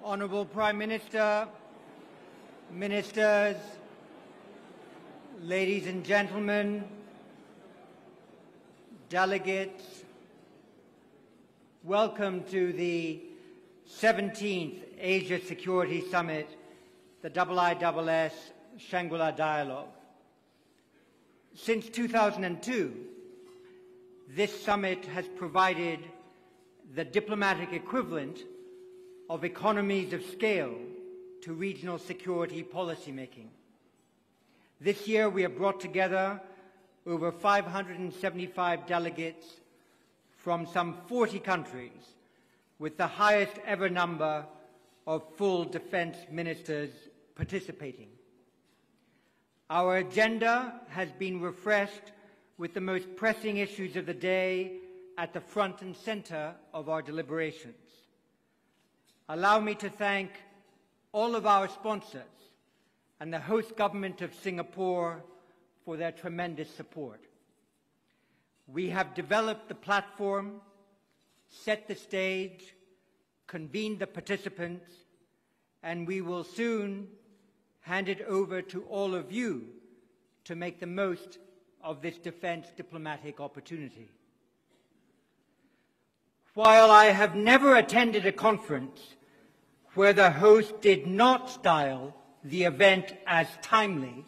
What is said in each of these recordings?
Honourable Prime Minister, Ministers, ladies and gentlemen, delegates, welcome to the 17th Asia Security Summit, the IISS Shangri-La Dialogue. Since 2002, this summit has provided the diplomatic equivalent of economies of scale to regional security policymaking. This year, we have brought together over 575 delegates from some 40 countries, with the highest ever number of full defense ministers participating. Our agenda has been refreshed with the most pressing issues of the day at the front and center of our deliberations. Allow me to thank all of our sponsors and the host government of Singapore for their tremendous support. We have developed the platform, set the stage, convened the participants, and we will soon hand it over to all of you to make the most of this defense diplomatic opportunity. While I have never attended a conference where the host did not style the event as timely,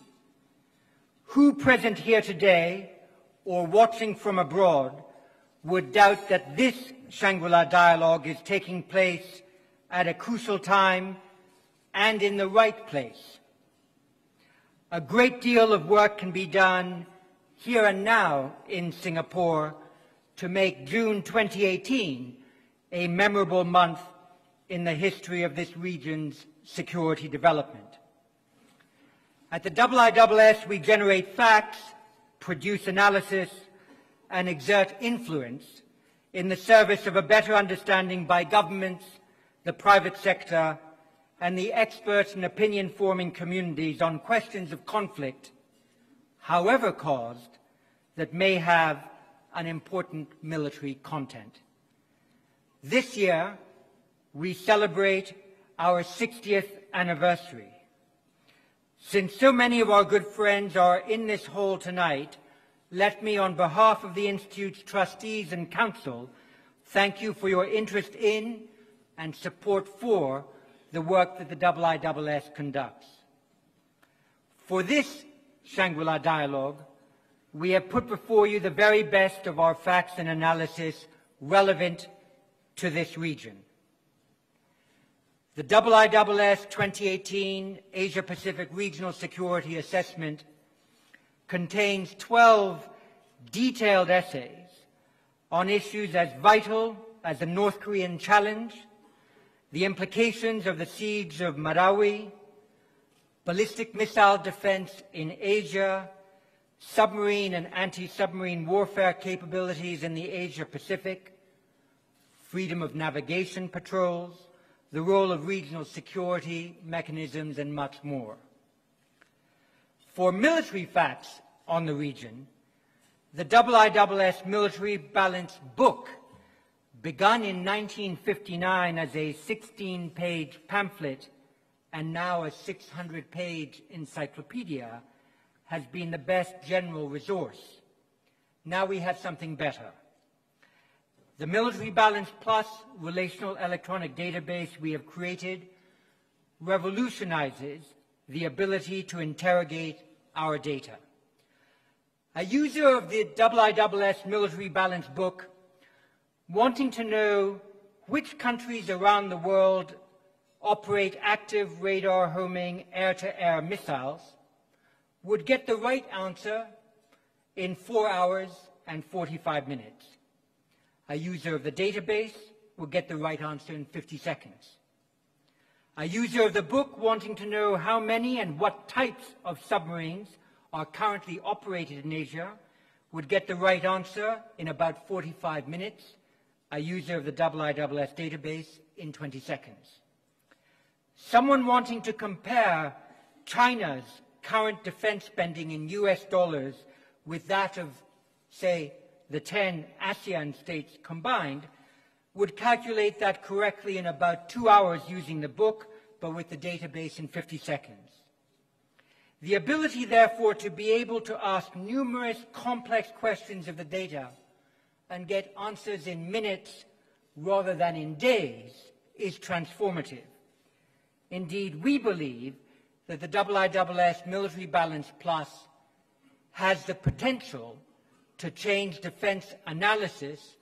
who present here today or watching from abroad would doubt that this Shangri-La Dialogue is taking place at a crucial time and in the right place? A great deal of work can be done here and now in Singapore to make June 2018 a memorable month in the history of this region's security development. At the IISS, we generate facts, produce analysis, and exert influence in the service of a better understanding by governments, the private sector, and the expert and opinion-forming communities on questions of conflict, however caused, that may have an important military content. This year, we celebrate our 60th anniversary. Since so many of our good friends are in this hall tonight, let me, on behalf of the Institute's trustees and council, thank you for your interest in and support for the work that the IISS conducts. For this Shangri-La Dialogue, we have put before you the very best of our facts and analysis relevant to this region. The IISS 2018 Asia-Pacific Regional Security Assessment contains 12 detailed essays on issues as vital as the North Korean challenge, the implications of the siege of Marawi, ballistic missile defense in Asia, submarine and anti-submarine warfare capabilities in the Asia-Pacific, freedom of navigation patrols, the role of regional security mechanisms, and much more. For military facts on the region, the IISS Military Balance Book, begun in 1959 as a 16-page pamphlet and now a 600-page encyclopedia, has been the best general resource. Now we have something better. The Military Balance Plus relational electronic database we have created revolutionizes the ability to interrogate our data. A user of the IISS Military Balance Book wanting to know which countries around the world operate active radar homing air-to-air missiles would get the right answer in 4 hours and 45 minutes. A user of the database will get the right answer in 50 seconds. A user of the book wanting to know how many and what types of submarines are currently operated in Asia would get the right answer in about 45 minutes. A user of the IISS database in 20 seconds. Someone wanting to compare China's current defense spending in US dollars with that of, say, the 10 ASEAN states combined would calculate that correctly in about 2 hours using the book, but with the database in 50 seconds. The ability, therefore, to be able to ask numerous complex questions of the data and get answers in minutes rather than in days is transformative. Indeed, we believe that the IISS Military Balance Plus has the potential to change defense analysis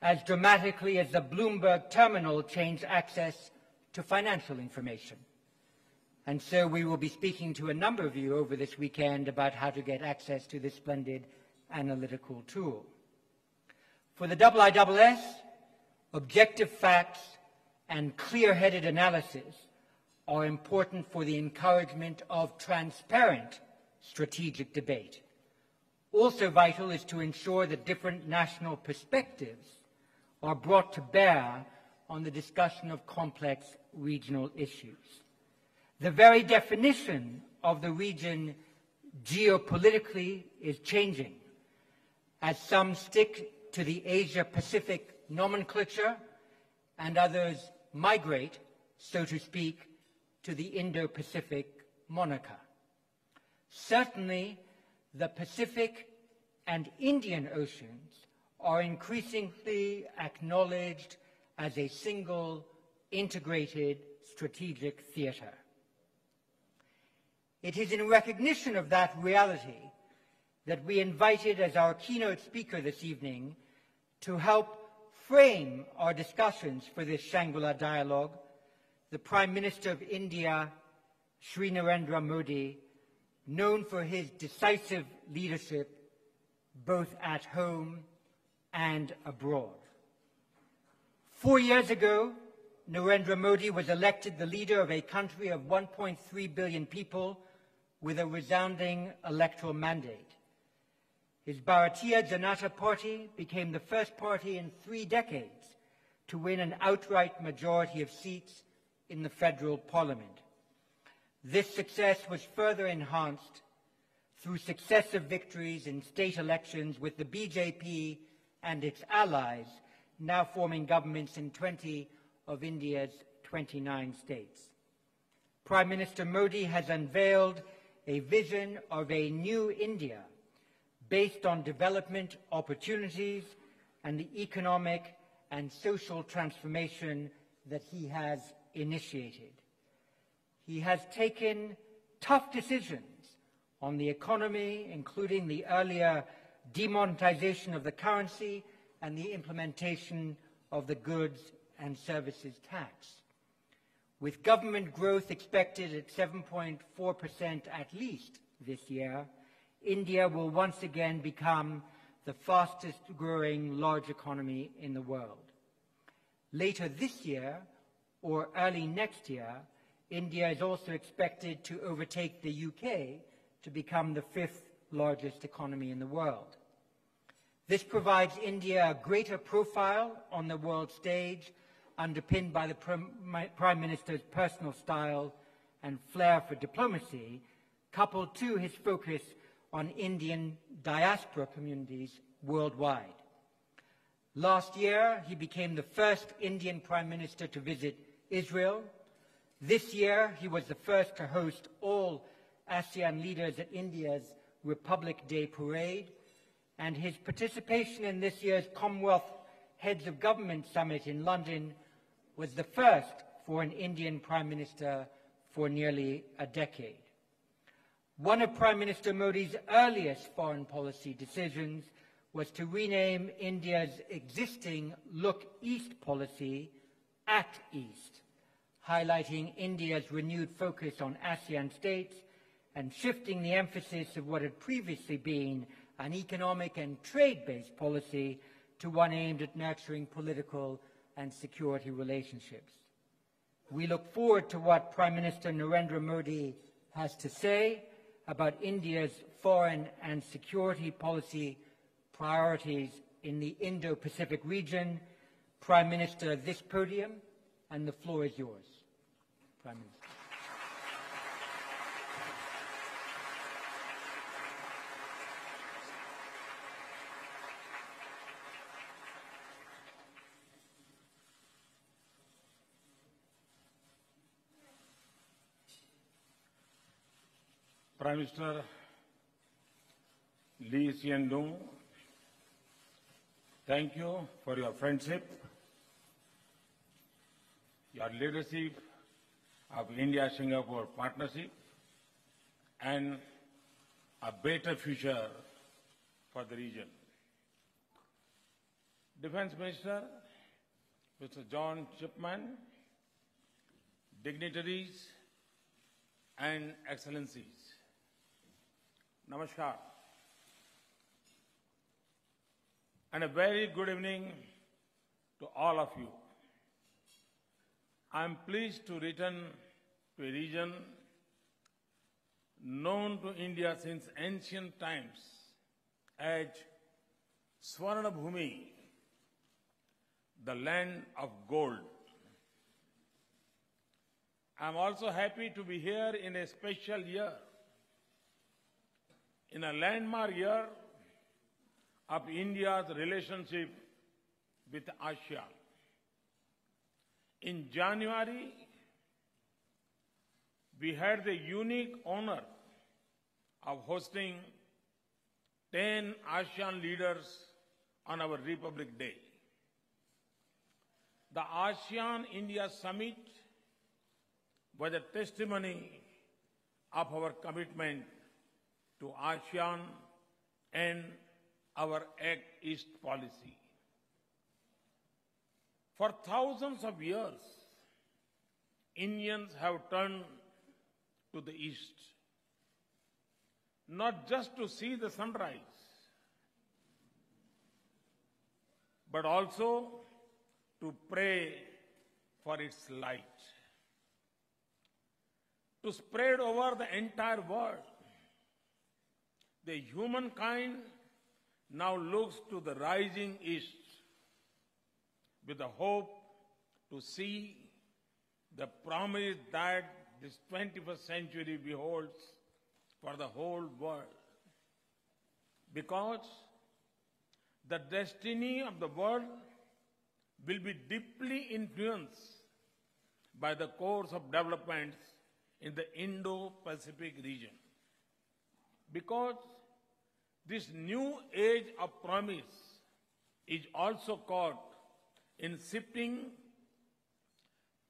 as dramatically as the Bloomberg terminal changed access to financial information. And so we will be speaking to a number of you over this weekend about how to get access to this splendid analytical tool. For the IISS, objective facts and clear-headed analysis are important for the encouragement of transparent strategic debate. Also vital is to ensure that different national perspectives are brought to bear on the discussion of complex regional issues. The very definition of the region geopolitically is changing, as some stick to the Asia-Pacific nomenclature and others migrate, so to speak, to the Indo-Pacific moniker. Certainly, the Pacific and Indian Oceans are increasingly acknowledged as a single, integrated strategic theater. It is in recognition of that reality that we invited as our keynote speaker this evening to help frame our discussions for this Shangri-La Dialogue the Prime Minister of India, Shri Narendra Modi, known for his decisive leadership both at home and abroad. 4 years ago, Narendra Modi was elected the leader of a country of 1.3 billion people with a resounding electoral mandate. His Bharatiya Janata Party became the first party in 3 decades to win an outright majority of seats in the federal parliament. This success was further enhanced through successive victories in state elections, with the BJP and its allies now forming governments in 20 of India's 29 states. Prime Minister Modi has unveiled a vision of a new India based on development opportunities and the economic and social transformation that he has initiated. He has taken tough decisions on the economy, including the earlier demonetization of the currency and the implementation of the goods and services tax. With government growth expected at 7.4% at least this year, India will once again become the fastest growing large economy in the world. Later this year, or early next year, India is also expected to overtake the UK to become the 5th largest economy in the world. This provides India a greater profile on the world stage, underpinned by the Prime Minister's personal style and flair for diplomacy, coupled to his focus on Indian diaspora communities worldwide. Last year, he became the first Indian Prime Minister to visit Israel. This year, he was the first to host all ASEAN leaders at India's Republic Day parade, and his participation in this year's Commonwealth Heads of Government Summit in London was the first for an Indian Prime Minister for nearly a decade. One of Prime Minister Modi's earliest foreign policy decisions was to rename India's existing Look East policy Act East, highlighting India's renewed focus on ASEAN states and shifting the emphasis of what had previously been an economic and trade-based policy to one aimed at nurturing political and security relationships. We look forward to what Prime Minister Narendra Modi has to say about India's foreign and security policy priorities in the Indo-Pacific region. Prime Minister, this podium and the floor is yours. Prime Minister. Prime Minister Lee Hsien Loong, thank you for your friendship, your leadership of India-Singapore partnership, and a better future for the region. Defence Minister, Mr. John Chipman, dignitaries and excellencies, Namaskar, and a very good evening to all of you. I am pleased to return to a region known to India since ancient times as Swarna Bhumi, the land of gold. I am also happy to be here in a special year, in a landmark year of India's relationship with ASEAN. In January, we had the unique honor of hosting 10 ASEAN leaders on our Republic Day. The ASEAN-India Summit was a testimony of our commitment to ASEAN and our Act East policy. For thousands of years, Indians have turned to the East, not just to see the sunrise, but also to pray for its light, to spread over the entire world. The humankind now looks to the rising East with the hope to see the promise that this 21st century beholds for the whole world. Because the destiny of the world will be deeply influenced by the course of developments in the Indo-Pacific region. Because this new age of promise is also caught in shifting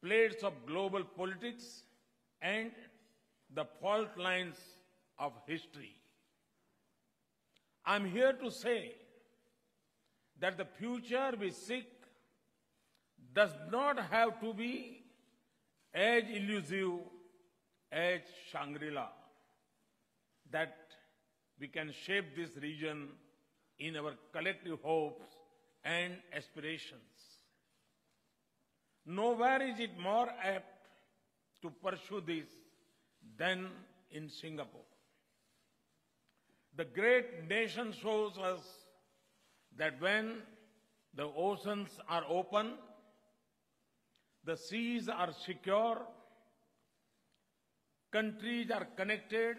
plates of global politics and the fault lines of history. I'm here to say that the future we seek does not have to be as elusive as Shangri-La, that we can shape this region in our collective hopes and aspirations. Nowhere is it more apt to pursue this than in Singapore. The great nation shows us that when the oceans are open, the seas are secure, countries are connected,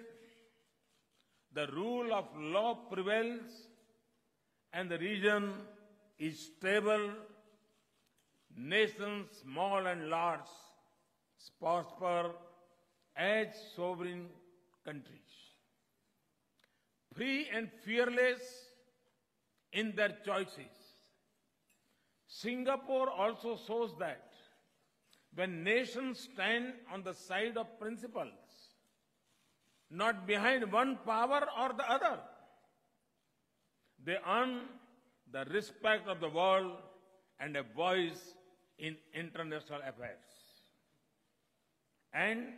the rule of law prevails, and the region is stable, nations, small and large, prosper as sovereign countries. Free and fearless in their choices. Singapore also shows that when nations stand on the side of principles, not behind one power or the other, they earn the respect of the world and a voice in international affairs. And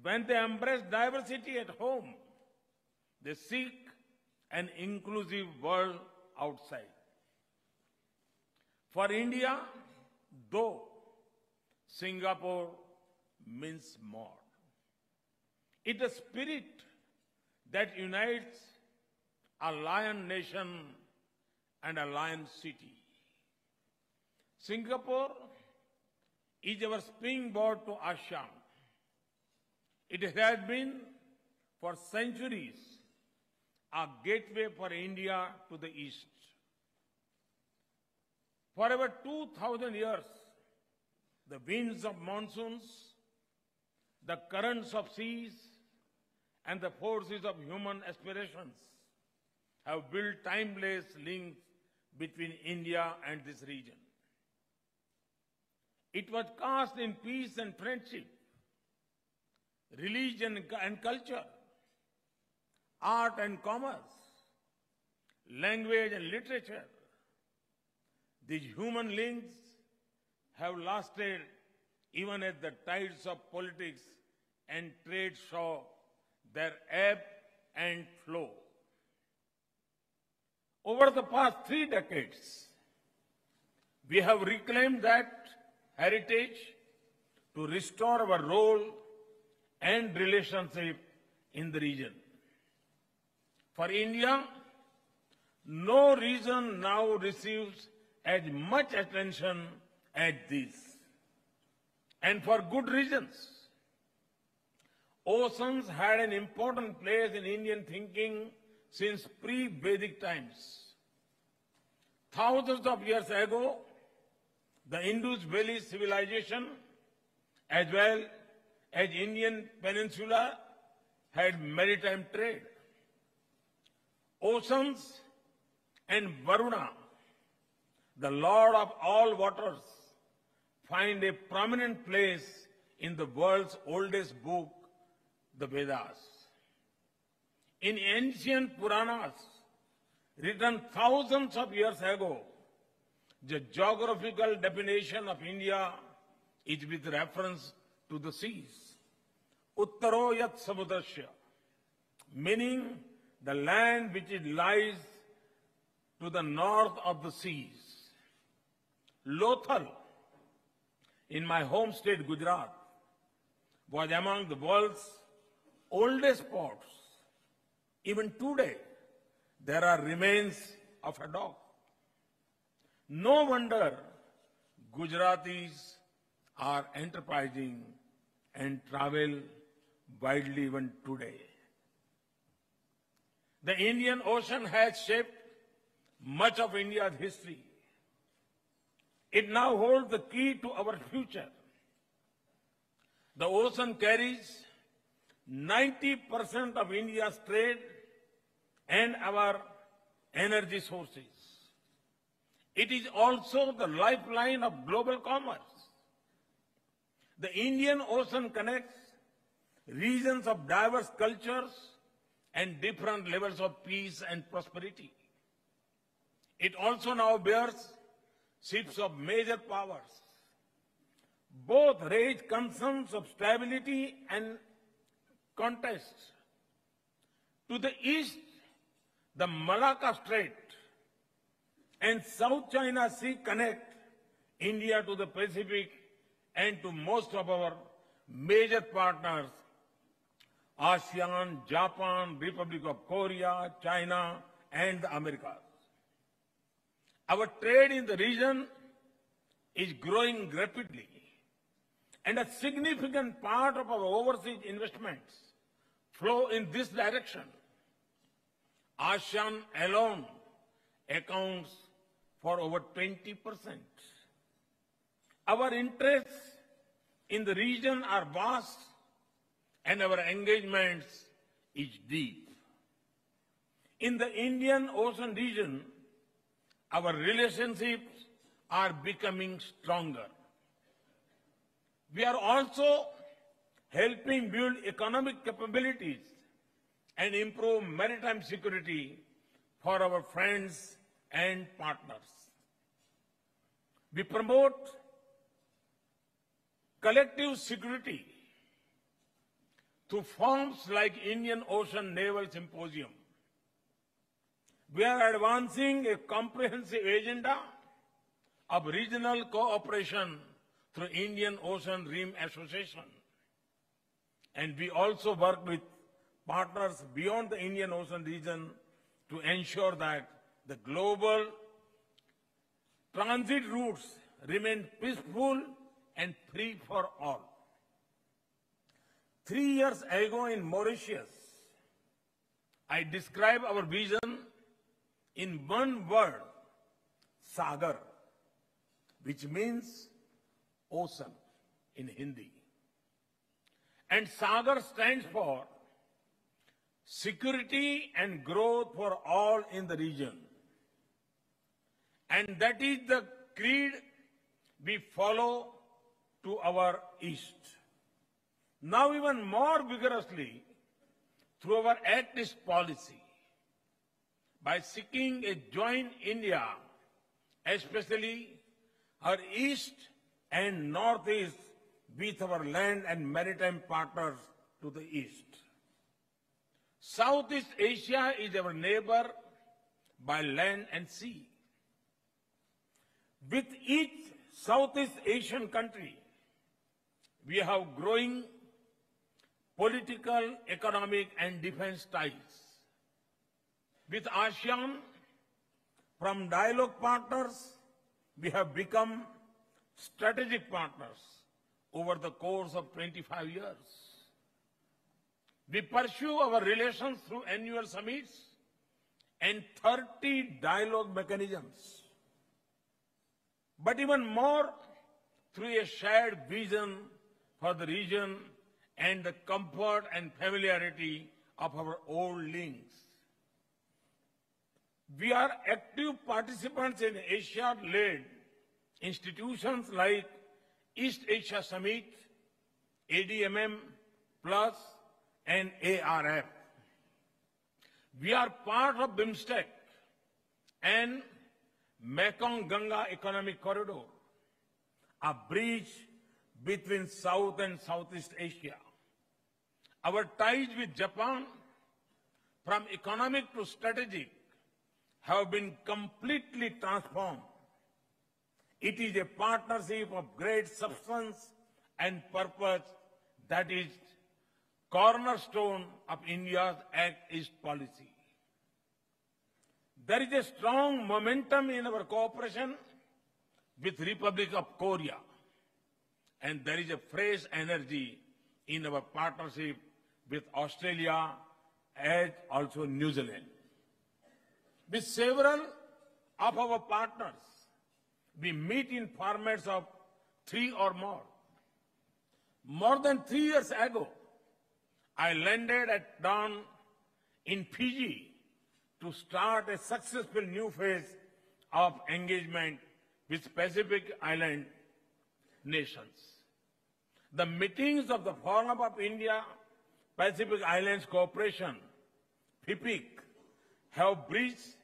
when they embrace diversity at home, they seek an inclusive world outside. For India, though, Singapore means more. It's a spirit that unites a lion nation and a lion city. Singapore is our springboard to ASEAN. It has been for centuries a gateway for India to the East. For over 2,000 years, the winds of monsoons, the currents of seas, and the forces of human aspirations have built timeless links between India and this region. It was cast in peace and friendship, religion and culture, art and commerce, language and literature. These human links have lasted even as the tides of politics and trade show their ebb and flow. Over the past 3 decades, we have reclaimed that heritage to restore our role and relationship in the region. For India, no region now receives as much attention as this, and for good reasons. Oceans had an important place in Indian thinking since pre-Vedic times. Thousands of years ago, the Indus Valley civilization, as well as Indian peninsula, had maritime trade. Oceans and Varuna, the Lord of all waters, find a prominent place in the world's oldest book, the Vedas. In ancient Puranas, written thousands of years ago, the geographical definition of India is with reference to the seas. Uttaro yat samudrasya, meaning the land which lies to the north of the seas. Lothal, in my home state Gujarat, was among the world's oldest ports. Even today, there are remains of a dock. No wonder Gujaratis are enterprising and travel widely even today. The Indian Ocean has shaped much of India's history. It now holds the key to our future. The ocean carries 90% of India's trade and our energy sources. It is also the lifeline of global commerce. The Indian Ocean connects regions of diverse cultures and different levels of peace and prosperity. It also now bears ships of major powers. Both raise concerns of stability and contest. To the east, the Malacca Strait and South China Sea connect India to the Pacific and to most of our major partners, ASEAN, Japan, Republic of Korea, China, and the Americas. Our trade in the region is growing rapidly, and a significant part of our overseas investments flow in this direction. ASEAN alone accounts for over 20%. Our interests in the region are vast, and our engagements is deep. In the Indian Ocean region, our relationships are becoming stronger. We are also helping build economic capabilities and improve maritime security for our friends and partners. We promote collective security through forums like Indian Ocean Naval Symposium. We are advancing a comprehensive agenda of regional cooperation through Indian Ocean Rim Association. And we also work with partners beyond the Indian Ocean region to ensure that the global transit routes remain peaceful and free for all. 3 years ago in Mauritius, I described our vision in one word, Sagar, which means ocean in Hindi. And Sagar stands for security and growth for all in the region. And that is the creed we follow to our east. Now even more vigorously through our Act East policy, by seeking a joint India, especially our east and northeast with our land and maritime partners to the east. Southeast Asia is our neighbor by land and sea. With each Southeast Asian country, we have growing political, economic, and defense ties. With ASEAN, from dialogue partners, we have become strategic partners over the course of 25 years. We pursue our relations through annual summits and 30 dialogue mechanisms, but even more through a shared vision for the region and the comfort and familiarity of our old links. We are active participants in Asia-led institutions like East Asia Summit, ADMM Plus, and ARF. We are part of BIMSTEC and Mekong-Ganga Economic Corridor, a bridge between South and Southeast Asia. Our ties with Japan, from economic to strategic, have been completely transformed. It is a partnership of great substance and purpose that is cornerstone of India's Act East policy. There is a strong momentum in our cooperation with Republic of Korea, and there is a fresh energy in our partnership with Australia and also New Zealand. With several of our partners, we meet in formats of 3 or more. More than 3 years ago, I landed at dawn in Fiji to start a successful new phase of engagement with Pacific Island nations. The meetings of the Forum of India-Pacific Islands Cooperation, FIPIC, have bridged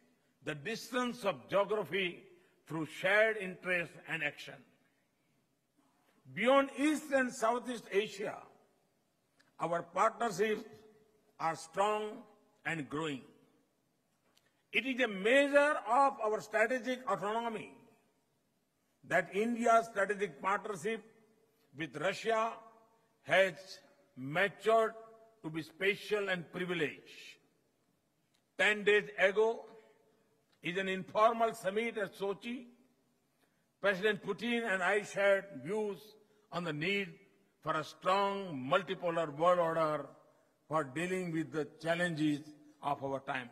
the distance of geography through shared interest and action. Beyond East and Southeast Asia, our partnerships are strong and growing. It is a measure of our strategic autonomy that India's strategic partnership with Russia has matured to be special and privileged. 10 days ago, in an informal summit at Sochi, President Putin and I shared views on the need for a strong multipolar world order for dealing with the challenges of our times.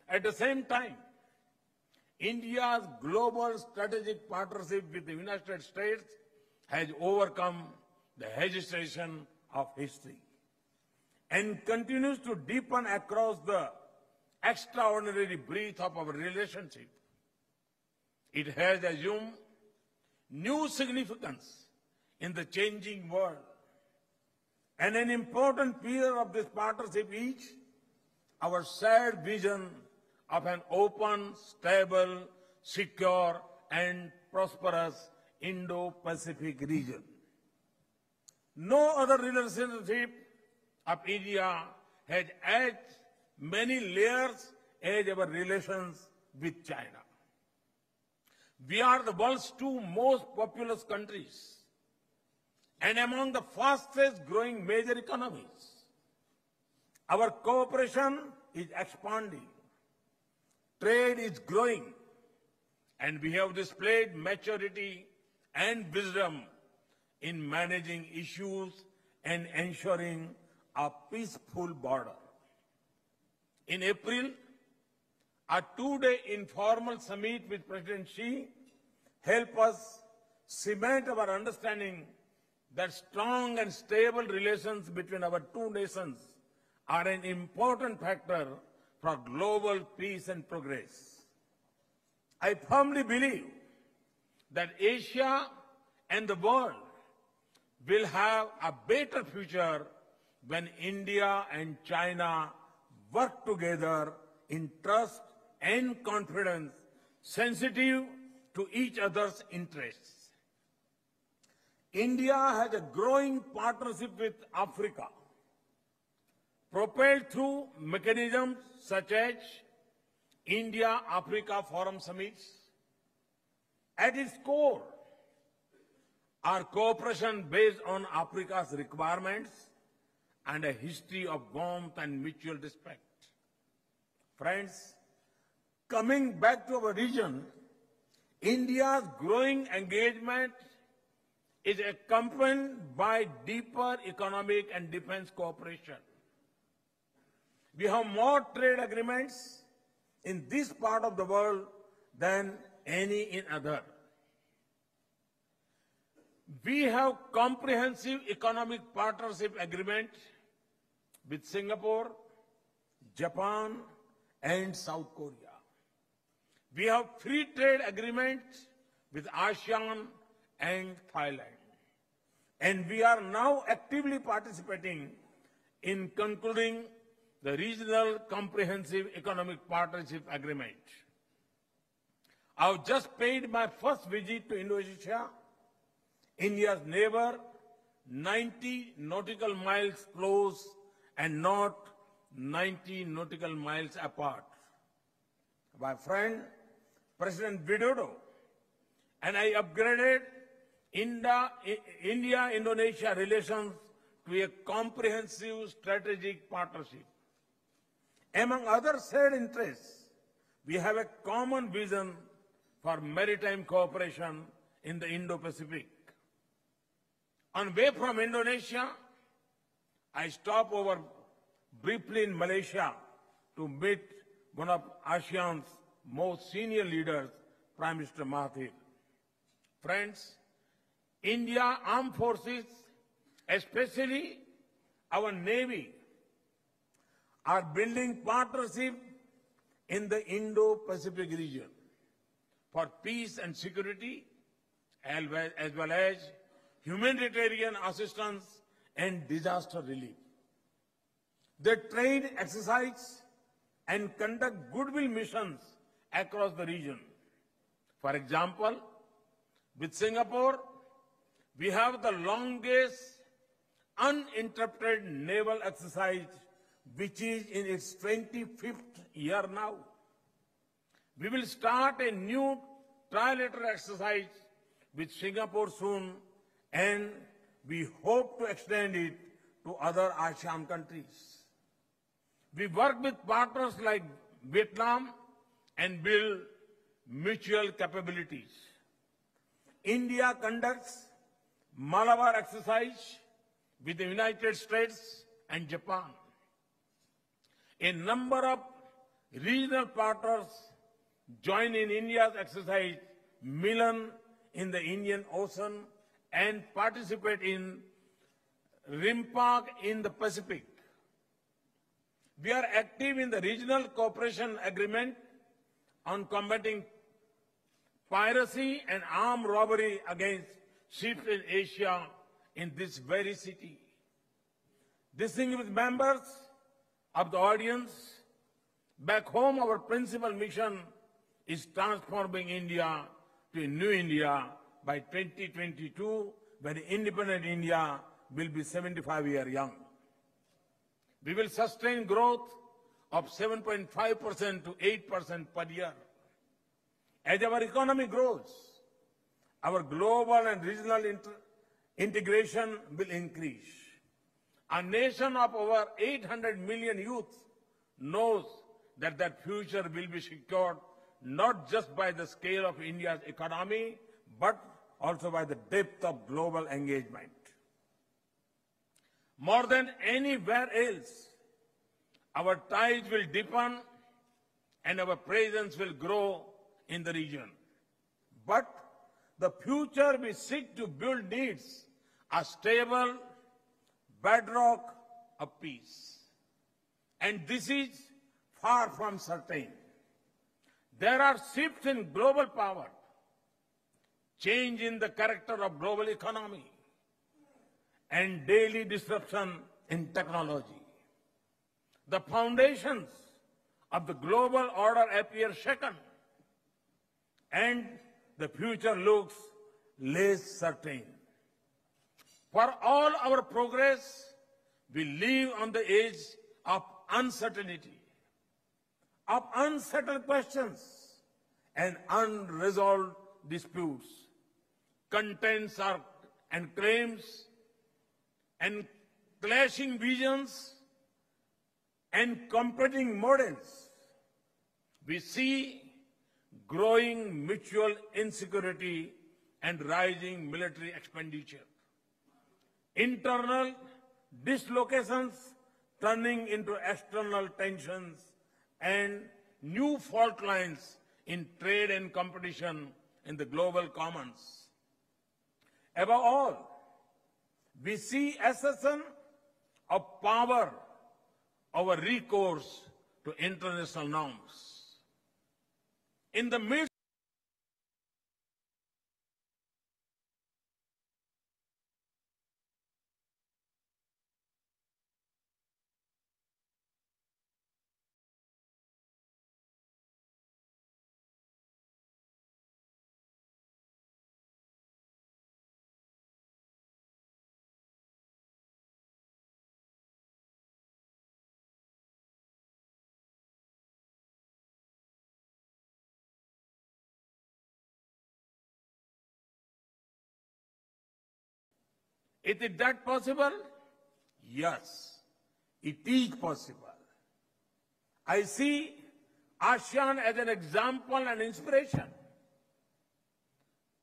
At the same time, India's global strategic partnership with the United States has overcome the hesitation of history and continues to deepen across the extraordinary breadth of our relationship. It has assumed new significance in the changing world. And an important pillar of this partnership is our shared vision of an open, stable, secure, and prosperous Indo-Pacific region. No other relationship of India has as many layers as our relations with China. We are the world's 2 most populous countries and among the fastest growing major economies. Our cooperation is expanding, trade is growing, and we have displayed maturity and wisdom in managing issues and ensuring a peaceful border. In April, a 2-day informal summit with President Xi helped us cement our understanding that strong and stable relations between our 2 nations are an important factor for global peace and progress. I firmly believe that Asia and the world will have a better future when India and China work together in trust and confidence, sensitive to each other's interests. India has a growing partnership with Africa, propelled through mechanisms such as India-Africa Forum Summits. At its core, our cooperation based on Africa's requirements and a history of warmth and mutual respect. Friends, coming back to our region, India's growing engagement is accompanied by deeper economic and defense cooperation. We have more trade agreements in this part of the world than any in other. We have comprehensive economic partnership agreement with Singapore, Japan, and South Korea. We have free trade agreements with ASEAN and Thailand. And we are now actively participating in concluding the Regional Comprehensive Economic Partnership Agreement. I have just paid my first visit to Indonesia, India's neighbor, 90 nautical miles close and not 90 nautical miles apart. My friend, President Widodo, and I upgraded India-Indonesia relations to a comprehensive strategic partnership. Among other shared interests, we have a common vision for maritime cooperation in the Indo-Pacific. On way from Indonesia, I stopped over briefly in Malaysia to meet one of ASEAN's most senior leaders, Prime Minister Mahathir. Friends, India Armed Forces, especially our Navy, are building partnership in the Indo-Pacific region for peace and security, as well as humanitarian assistance and disaster relief. They train, exercise, and conduct goodwill missions across the region. For example, with Singapore, we have the longest uninterrupted naval exercise, which is in its 25th year now. We will start a new trilateral exercise with Singapore soon, and we hope to extend it to other ASEAN countries. We work with partners like Vietnam and build mutual capabilities. India conducts Malabar exercise with the United States and Japan. A number of regional partners join in India's exercise Milan in the Indian Ocean and participate in RIMPAC in the Pacific. We are active in the Regional Cooperation Agreement on combating piracy and armed robbery against ships in Asia in this very city. Distinguished members of the audience, back home our principal mission is transforming India to a new India by 2022, when independent India will be 75 years young. We will sustain growth of 7.5% to 8% per year. As our economy grows, our global and regional integration will increase. A nation of over 800 million youth knows that their future will be secured not just by the scale of India's economy, but also by the depth of global engagement. More than anywhere else, our ties will deepen and our presence will grow in the region. But the future we seek to build needs a stable bedrock of peace. And this is far from certain. There are shifts in global power, change in the character of global economy, and daily disruption in technology. The foundations of the global order appear shaken, and the future looks less certain. For all our progress, we live on the edge of uncertainty, of unsettled questions and unresolved disputes, contents and claims, and clashing visions and competing models. We see growing mutual insecurity and rising military expenditure, internal dislocations turning into external tensions, and new fault lines in trade and competition in the global commons. Above all, we see assertion of power over recourse to international norms. In the midst is it that possible? Yes, it is possible. I see ASEAN as an example and inspiration.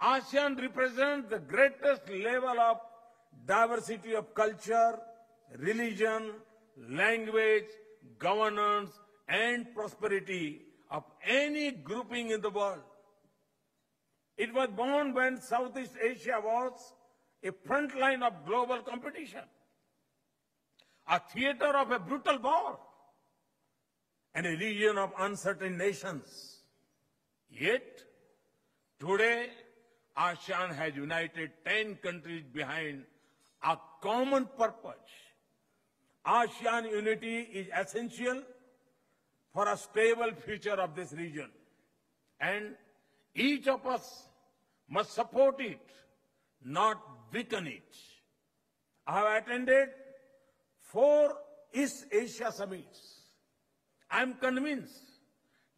ASEAN represents the greatest level of diversity of culture, religion, language, governance, and prosperity of any grouping in the world. It was born when Southeast Asia was a front line of global competition, a theater of a brutal war, and a region of uncertain nations. Yet, today, ASEAN has united 10 countries behind a common purpose. ASEAN unity is essential for a stable future of this region, and each of us must support it, not weaken it. I have attended 4 East Asia summits. I am convinced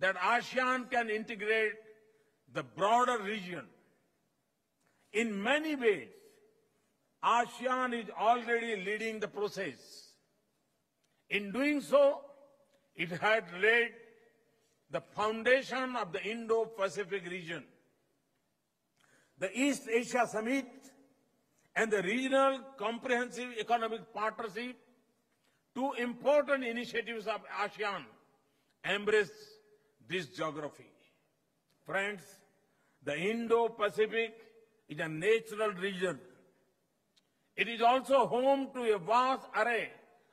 that ASEAN can integrate the broader region. In many ways, ASEAN is already leading the process. In doing so, it had laid the foundation of the Indo-Pacific region. The East Asia Summit and the Regional Comprehensive Economic Partnership, 2 important initiatives of ASEAN, embrace this geography. Friends, the Indo-Pacific is a natural region. It is also home to a vast array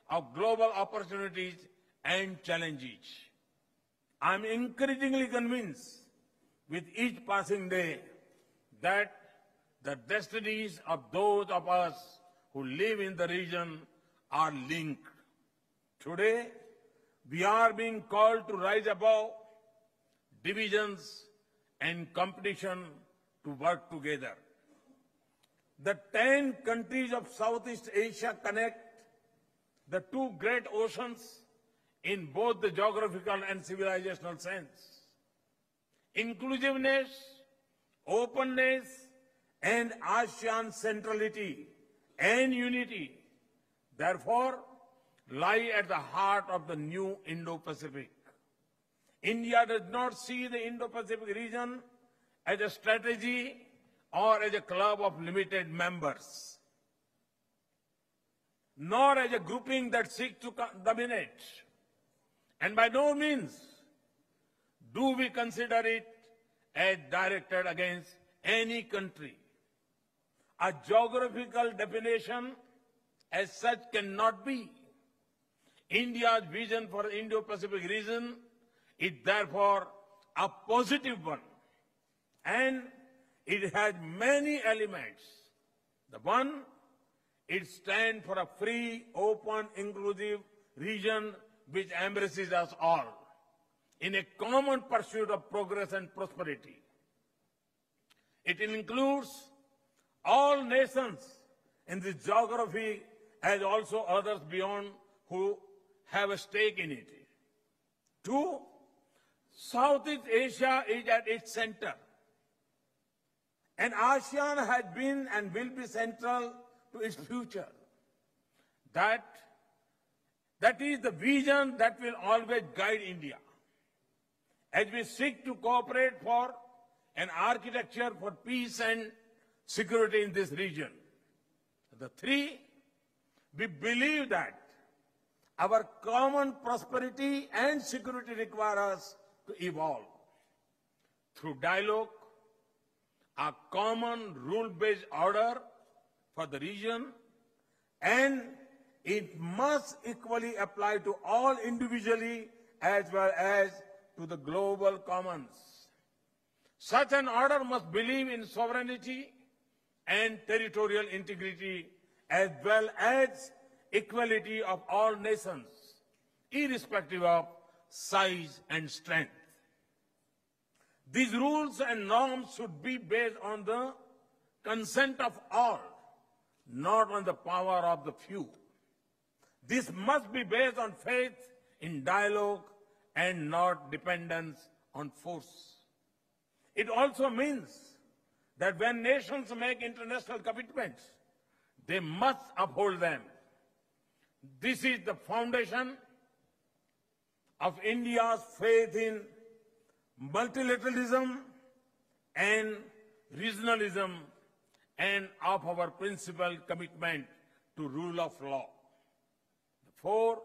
of global opportunities and challenges. I am increasingly convinced with each passing day that the destinies of those of us who live in the region are linked. Today, we are being called to rise above divisions and competition to work together. The 10 countries of Southeast Asia connect the 2 great oceans in both the geographical and civilizational sense. Inclusiveness, openness, and ASEAN centrality and unity, therefore, lie at the heart of the new Indo-Pacific. India does not see the Indo-Pacific region as a strategy or as a club of limited members, nor as a grouping that seeks to dominate. And by no means do we consider it as directed against any country. A geographical definition as such cannot be. India's vision for the Indo-Pacific region is therefore a positive one, and it has many elements. The one, it stands for a free, open, inclusive region which embraces us all in a common pursuit of progress and prosperity. It includes all nations in this geography as also others beyond who have a stake in it. 2, Southeast Asia is at its center, and ASEAN has been and will be central to its future. That is the vision that will always guide India as we seek to cooperate for an architecture for peace and security in this region. The 3, we believe that our common prosperity and security require us to evolve through dialogue, a common rule-based order for the region, and it must equally apply to all individually as well as to the global commons. Such an order must believe in sovereignty and territorial integrity as well as equality of all nations, irrespective of size and strength. These rules and norms should be based on the consent of all, not on the power of the few. This must be based on faith in dialogue and not dependence on force. It also means that when nations make international commitments, they must uphold them. This is the foundation of India's faith in multilateralism and regionalism and of our principled commitment to rule of law. 4,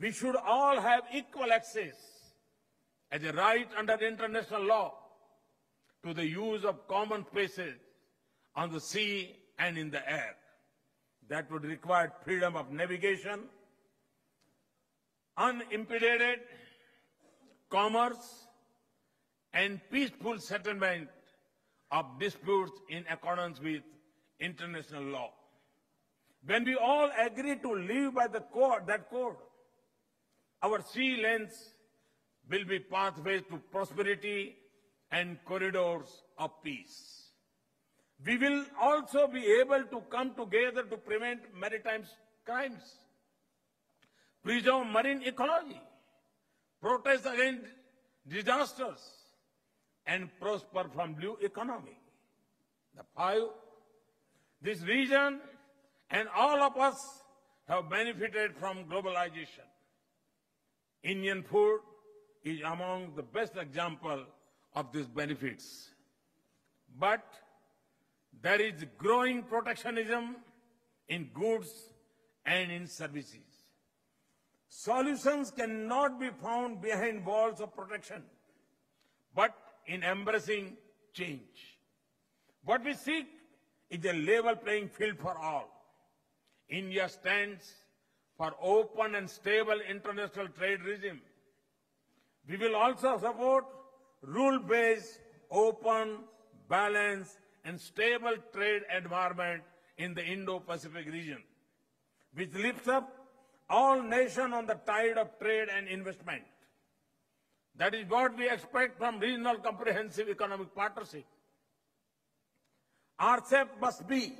we should all have equal access as a right under international law to the use of common spaces on the sea and in the air. That would require freedom of navigation, unimpeded commerce, and peaceful settlement of disputes in accordance with international law. When we all agree to live by that code, our sea lanes will be pathways to prosperity and corridors of peace. We will also be able to come together to prevent maritime crimes, preserve marine ecology, protest against disasters, and prosper from blue economy. The 5, this region and all of us have benefited from globalization. Indian food is among the best example of these benefits. But there is growing protectionism in goods and in services. Solutions cannot be found behind walls of protection, but in embracing change. What we seek is a level playing field for all. India stands for open and stable international trade regime. We will also support rule-based, open, balanced, and stable trade environment in the Indo-Pacific region, which lifts up all nations on the tide of trade and investment. That is what we expect from regional comprehensive economic partnership. RCEP must be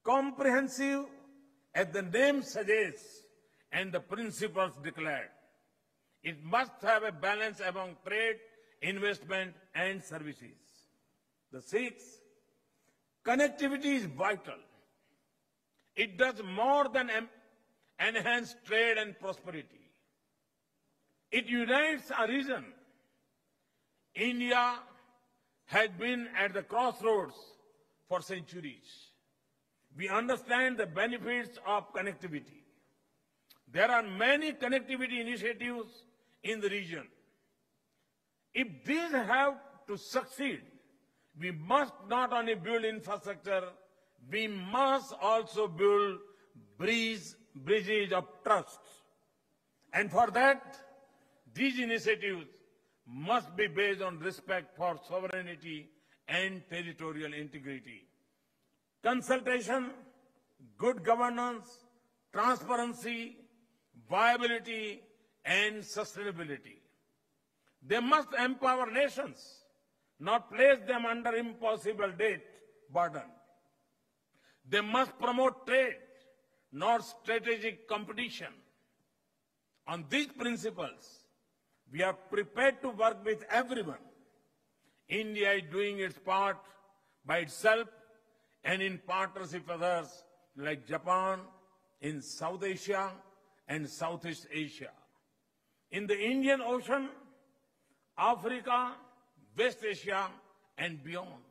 comprehensive as the name suggests and the principles declared. It must have a balance among trade, investment, and services. The 6th, connectivity is vital. It does more than enhance trade and prosperity. It unites a region. India has been at the crossroads for centuries. We understand the benefits of connectivity. There are many connectivity initiatives in the region. If these have to succeed, we must not only build infrastructure, we must also build bridges bridges of trust. And for that, these initiatives must be based on respect for sovereignty and territorial integrity. Consultation, good governance, transparency, viability, and sustainability. They must empower nations, not place them under impossible debt burden. They must promote trade, not strategic competition. On these principles, we are prepared to work with everyone. India is doing its part by itself and in partnership with others like Japan, in South Asia and Southeast Asia. In the Indian Ocean, Africa, West Asia and beyond.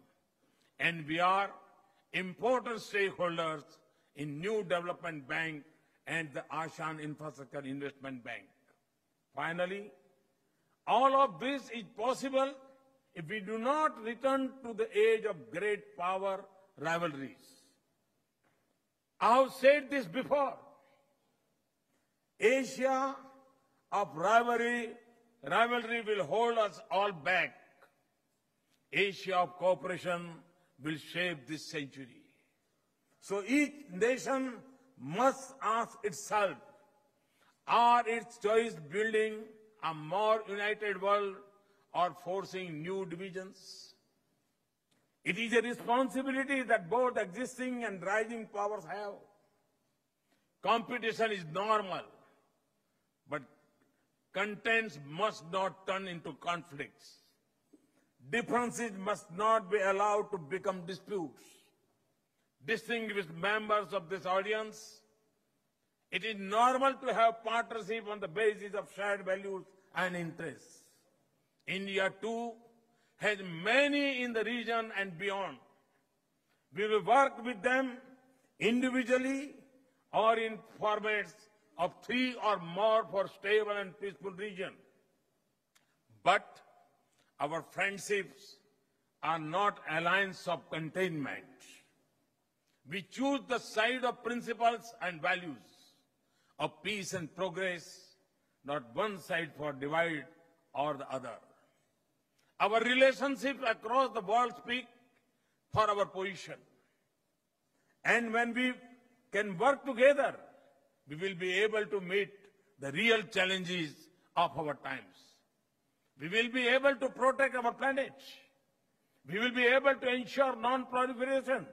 And we are important stakeholders in New Development Bank and the ASEAN Infrastructure Investment Bank. Finally, all of this is possible if we do not return to the age of great power rivalries. I have said this before. Asia of rivalry will hold us all back. Asia of cooperation will shape this century. So each nation must ask itself, are its choices building a more united world or forcing new divisions? It is a responsibility that both existing and rising powers have. Competition is normal, but contents must not turn into conflicts. Differences must not be allowed to become disputes. Distinguished members of this audience, it is normal to have partnership on the basis of shared values and interests. India, too, has many in the region and beyond. We will work with them individually or in formats of 3 or more for stable and peaceful region. But our friendships are not alliances of containment. We choose the side of principles and values, of peace and progress, not one side for divide or the other. Our relationships across the world speak for our position. And when we can work together, we will be able to meet the real challenges of our times. We will be able to protect our planet. We will be able to ensure non-proliferation.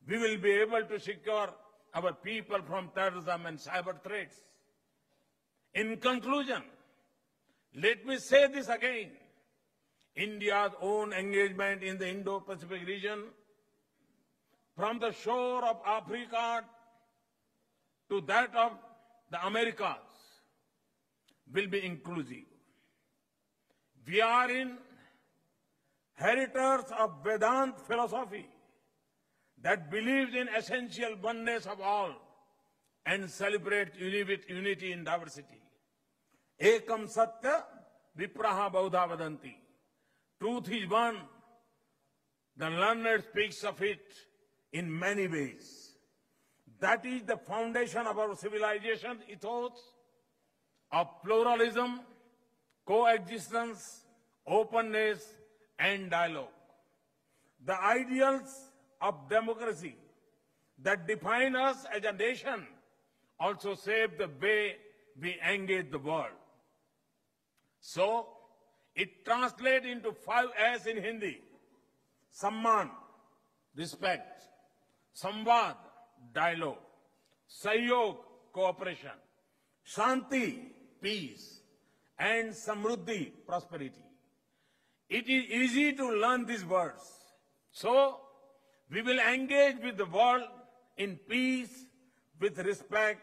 We will be able to secure our people from terrorism and cyber threats. In conclusion, let me say this again. India's own engagement in the Indo-Pacific region, from the shore of Africa to that of the Americas, will be inclusive. We are inheritors of Vedanta philosophy that believes in essential oneness of all and celebrates unity in diversity. Ekam satya vipraha baudha vadanti. Truth is one. The learner speaks of it in many ways. That is the foundation of our civilization ethos of pluralism, coexistence, openness, and dialogue. The ideals of democracy that define us as a nation also shape the way we engage the world. So, it translates into 5 S's in Hindi. Samman, respect. Samvad, dialogue. Sahyog, cooperation. Shanti, peace. And Samruddhi, prosperity. It is easy to learn these words. So, we will engage with the world in peace, with respect,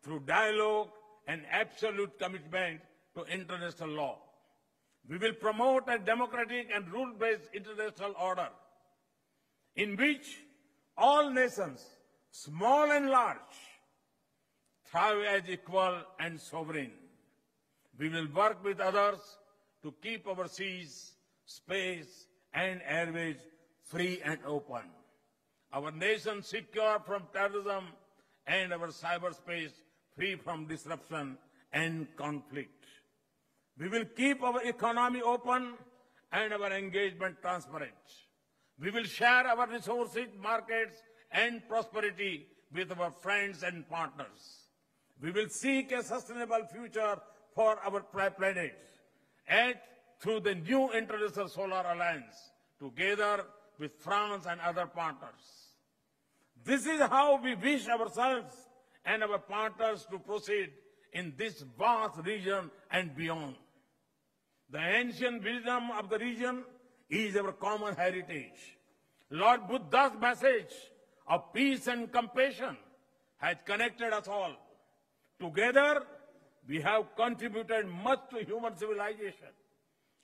through dialogue and absolute commitment to international law. We will promote a democratic and rule-based international order in which all nations, small and large, thrive as equal and sovereign. We will work with others to keep our seas, space, and airways free and open. Our nation secure from terrorism and our cyberspace free from disruption and conflict. We will keep our economy open and our engagement transparent. We will share our resources, markets, and prosperity with our friends and partners. We will seek a sustainable future for our planet and through the new International Solar Alliance, together with France and other partners. This is how we wish ourselves and our partners to proceed in this vast region and beyond. The ancient wisdom of the region is our common heritage. Lord Buddha's message of peace and compassion has connected us all. Together, we have contributed much to human civilization,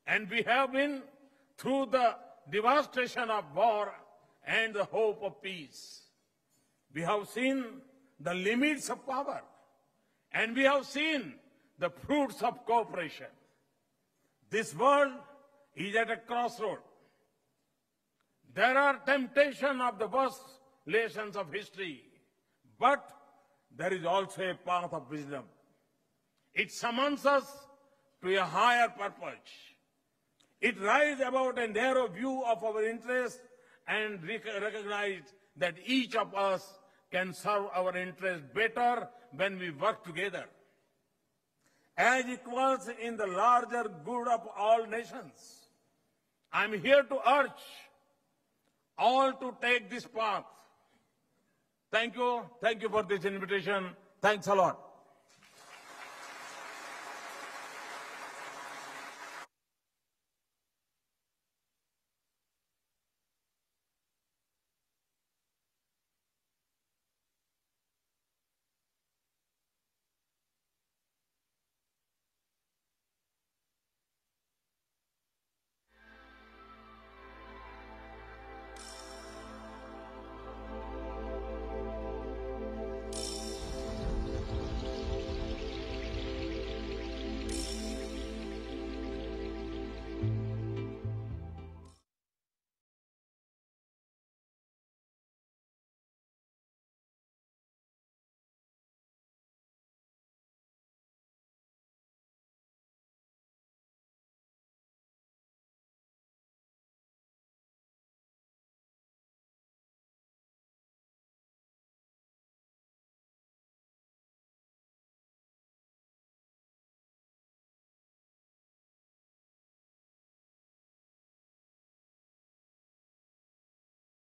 and we have been through the devastation of war and the hope of peace. We have seen the limits of power, and we have seen the fruits of cooperation. This world is at a crossroad. There are temptations of the worst lessons of history, but there is also a path of wisdom. It summons us to a higher purpose. It rises above a narrow view of our interests and recognizes that each of us can serve our interests better when we work together. As equals in the larger good of all nations, I am here to urge all to take this path. Thank you for this invitation. Thanks a lot.